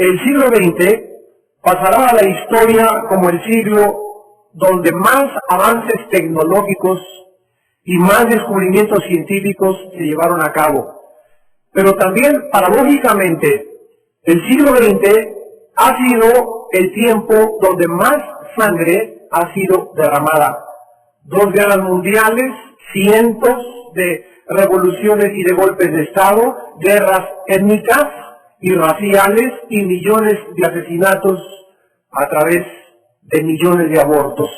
El siglo XX pasará a la historia como el siglo donde más avances tecnológicos y más descubrimientos científicos se llevaron a cabo. Pero también, paradójicamente, el siglo XX ha sido el tiempo donde más sangre ha sido derramada. 2 guerras mundiales, cientos de revoluciones y de golpes de Estado, guerras étnicas y raciales y millones de asesinatos a través de millones de abortos.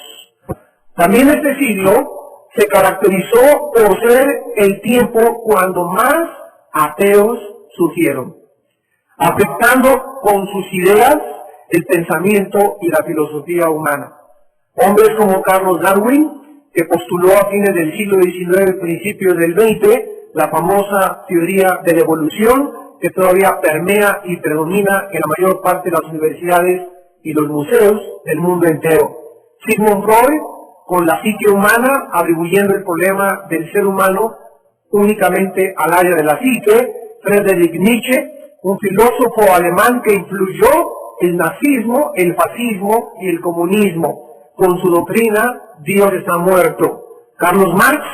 También este siglo se caracterizó por ser el tiempo cuando más ateos surgieron, afectando con sus ideas el pensamiento y la filosofía humana. Hombres como Carlos Darwin, que postuló a fines del siglo XIX, principios del XX, la famosa teoría de la evolución, que todavía permea y predomina en la mayor parte de las universidades y los museos del mundo entero. Sigmund Freud, con la psique humana, atribuyendo el problema del ser humano únicamente al área de la psique. Friedrich Nietzsche, un filósofo alemán que influyó el nazismo, el fascismo y el comunismo, con su doctrina Dios está muerto. Carlos Marx,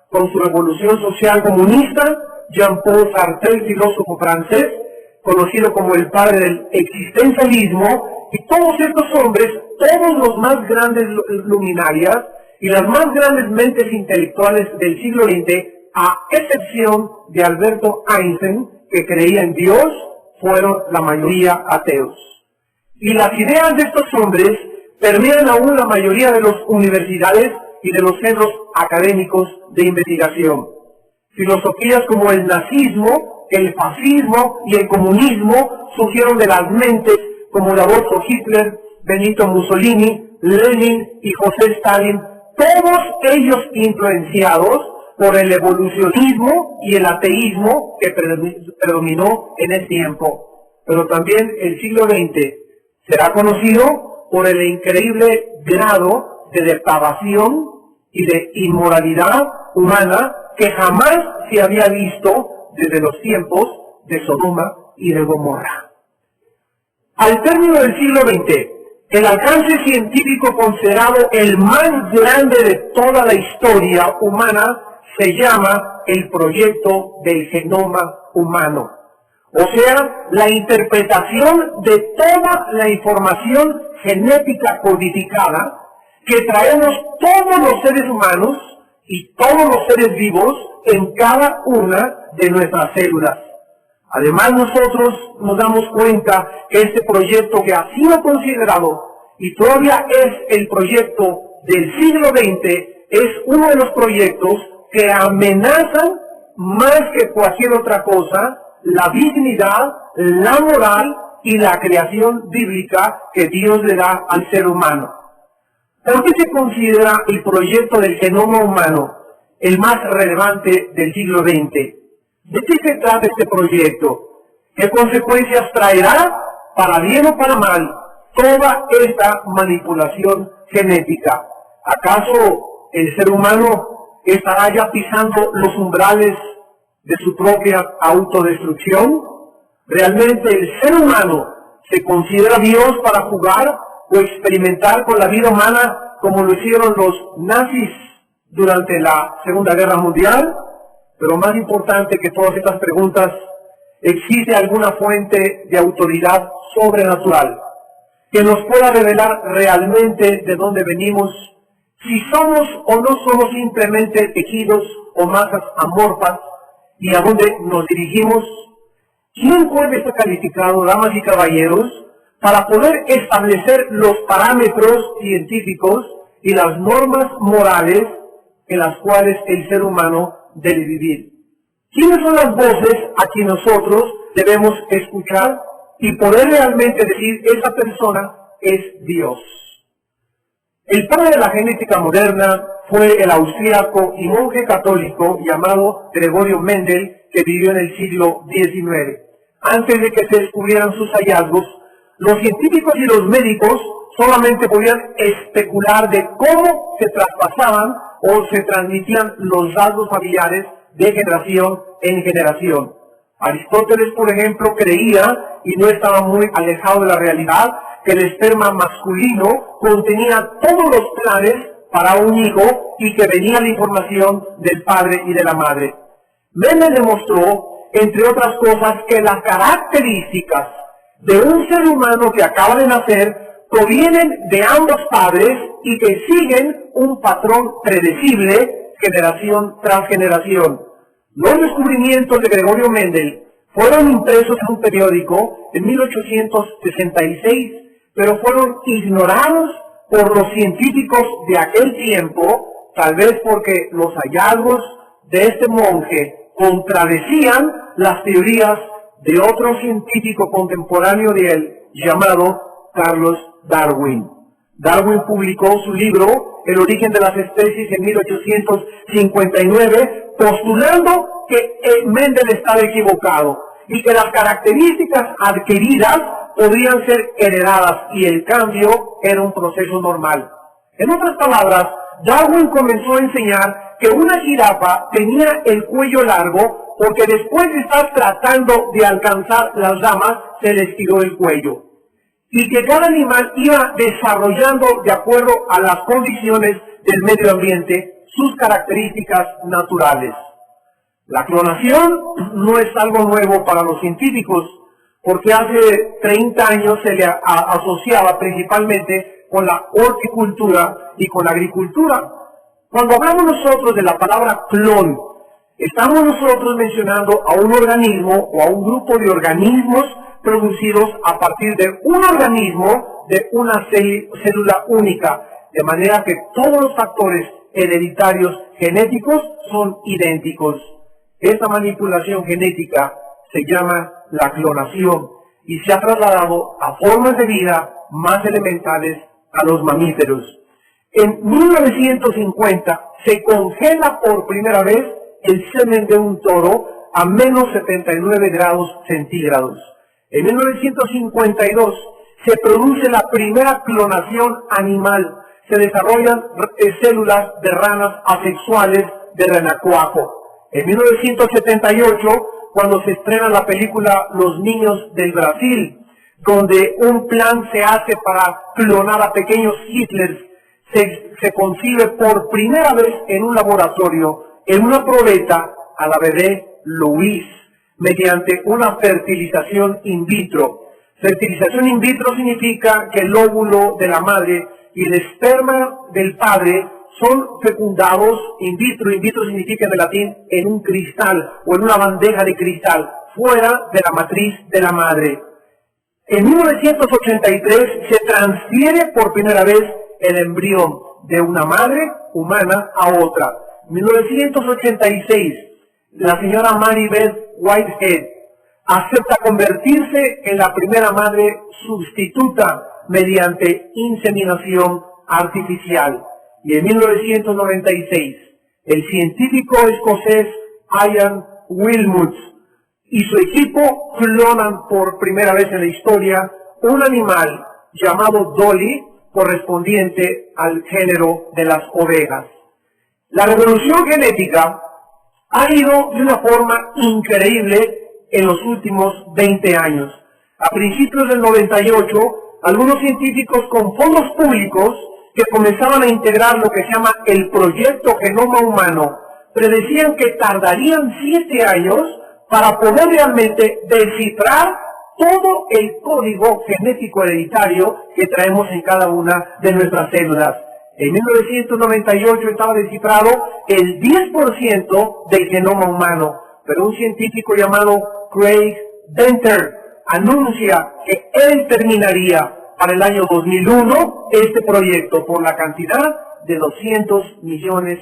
con su revolución social comunista. Jean-Paul Sartre, filósofo francés, conocido como el padre del existencialismo, y todos estos hombres, todos los más grandes luminarias y las más grandes mentes intelectuales del siglo XX, a excepción de Alberto Einstein, que creía en Dios, fueron la mayoría ateos. Y las ideas de estos hombres permean aún la mayoría de las universidades y de los centros académicos de investigación. Filosofías como el nazismo, el fascismo y el comunismo surgieron de las mentes como Adolfo Hitler, Benito Mussolini, Lenin y José Stalin, todos ellos influenciados por el evolucionismo y el ateísmo que predominó en el tiempo. Pero también el siglo XX será conocido por el increíble grado de depravación y de inmoralidad humana que jamás se había visto desde los tiempos de Sodoma y de Gomorra. Al término del siglo XX, el alcance científico considerado el más grande de toda la historia humana se llama el proyecto del genoma humano. O sea, la interpretación de toda la información genética codificada que traemos todos los seres humanos y todos los seres vivos en cada una de nuestras células. Además, nosotros nos damos cuenta que este proyecto, que ha sido considerado y todavía es el proyecto del siglo XX, es uno de los proyectos que amenazan más que cualquier otra cosa la dignidad, la moral y la creación bíblica que Dios le da al ser humano. ¿Por qué se considera el proyecto del genoma humano el más relevante del siglo XX? ¿De qué se trata este proyecto? ¿Qué consecuencias traerá, para bien o para mal, toda esta manipulación genética? ¿Acaso el ser humano estará ya pisando los umbrales de su propia autodestrucción? ¿Realmente el ser humano se considera Dios para jugar o experimentar con la vida humana como lo hicieron los nazis durante la Segunda Guerra Mundial? Pero más importante que todas estas preguntas, ¿existe alguna fuente de autoridad sobrenatural que nos pueda revelar realmente de dónde venimos, si somos o no somos simplemente tejidos o masas amorfas, y a dónde nos dirigimos? ¿Quién puede ser calificado, damas y caballeros, para poder establecer los parámetros científicos y las normas morales en las cuales el ser humano debe vivir? ¿Quiénes son las voces a quien nosotros debemos escuchar y poder realmente decir esa persona es Dios? El padre de la genética moderna fue el austríaco y monje católico llamado Gregorio Mendel, que vivió en el siglo XIX. Antes de que se descubrieran sus hallazgos, los científicos y los médicos solamente podían especular de cómo se traspasaban o se transmitían los rasgos familiares de generación en generación. Aristóteles, por ejemplo, creía, y no estaba muy alejado de la realidad, que el esperma masculino contenía todos los planes para un hijo y que venía la información del padre y de la madre. Mendel demostró, entre otras cosas, que las características de un ser humano que acaba de nacer provienen de ambos padres y que siguen un patrón predecible generación tras generación. Los descubrimientos de Gregorio Mendel fueron impresos en un periódico en 1866, pero fueron ignorados por los científicos de aquel tiempo, tal vez porque los hallazgos de este monje contradecían las teorías de otro científico contemporáneo de él, llamado Carlos Darwin. Darwin publicó su libro El origen de las especies en 1859, postulando que Mendel estaba equivocado y que las características adquiridas podrían ser heredadas y el cambio era un proceso normal. En otras palabras, Darwin comenzó a enseñar que una jirafa tenía el cuello largo porque después de estar tratando de alcanzar las ramas, se le estiró el cuello. Y que cada animal iba desarrollando, de acuerdo a las condiciones del medio ambiente, sus características naturales. La clonación no es algo nuevo para los científicos, porque hace 30 años se le asociaba principalmente con la horticultura y con la agricultura. Cuando hablamos nosotros de la palabra clon, estamos nosotros mencionando a un organismo o a un grupo de organismos producidos a partir de un organismo de una célula única, de manera que todos los factores hereditarios genéticos son idénticos. Esta manipulación genética se llama la clonación y se ha trasladado a formas de vida más elementales a los mamíferos. En 1950 se congela por primera vez el semen de un toro a menos 79 grados centígrados. En 1952 se produce la primera clonación animal. Se desarrollan células de ranas asexuales de renacuajo. En 1978, cuando se estrena la película Los Niños del Brasil, donde un plan se hace para clonar a pequeños Hitlers, se concibe por primera vez en un laboratorio, en una probeta, a la bebé Louise, mediante una fertilización in vitro. Fertilización in vitro significa que el óvulo de la madre y el esperma del padre son fecundados in vitro. In vitro significa en latín en un cristal o en una bandeja de cristal, fuera de la matriz de la madre. En 1983 se transfiere por primera vez el embrión de una madre humana a otra. En 1986, la señora Mary Beth Whitehead acepta convertirse en la primera madre sustituta mediante inseminación artificial. Y en 1996, el científico escocés Ian Wilmut y su equipo clonan por primera vez en la historia un animal llamado Dolly, correspondiente al género de las ovejas. La revolución genética ha ido de una forma increíble en los últimos 20 años. A principios del 98, algunos científicos con fondos públicos que comenzaban a integrar lo que se llama el proyecto Genoma Humano, predecían que tardarían 7 años para poder realmente descifrar todo el código genético hereditario que traemos en cada una de nuestras células. En 1998 estaba descifrado el 10% del genoma humano, pero un científico llamado Craig Venter anuncia que él terminaría para el año 2001 este proyecto por la cantidad de $200 millones.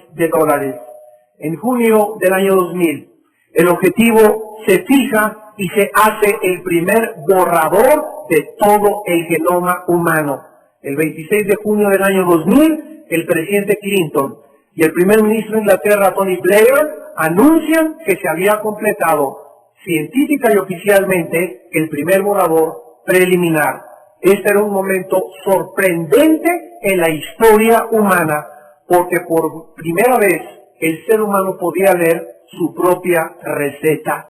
En junio del año 2000, el objetivo se fija y se hace el primer borrador de todo el genoma humano. El 26 de junio del año 2000, el presidente Clinton y el primer ministro de Inglaterra, Tony Blair, anuncian que se había completado científica y oficialmente el primer borrador preliminar. Este era un momento sorprendente en la historia humana, porque por primera vez el ser humano podía leer su propia receta.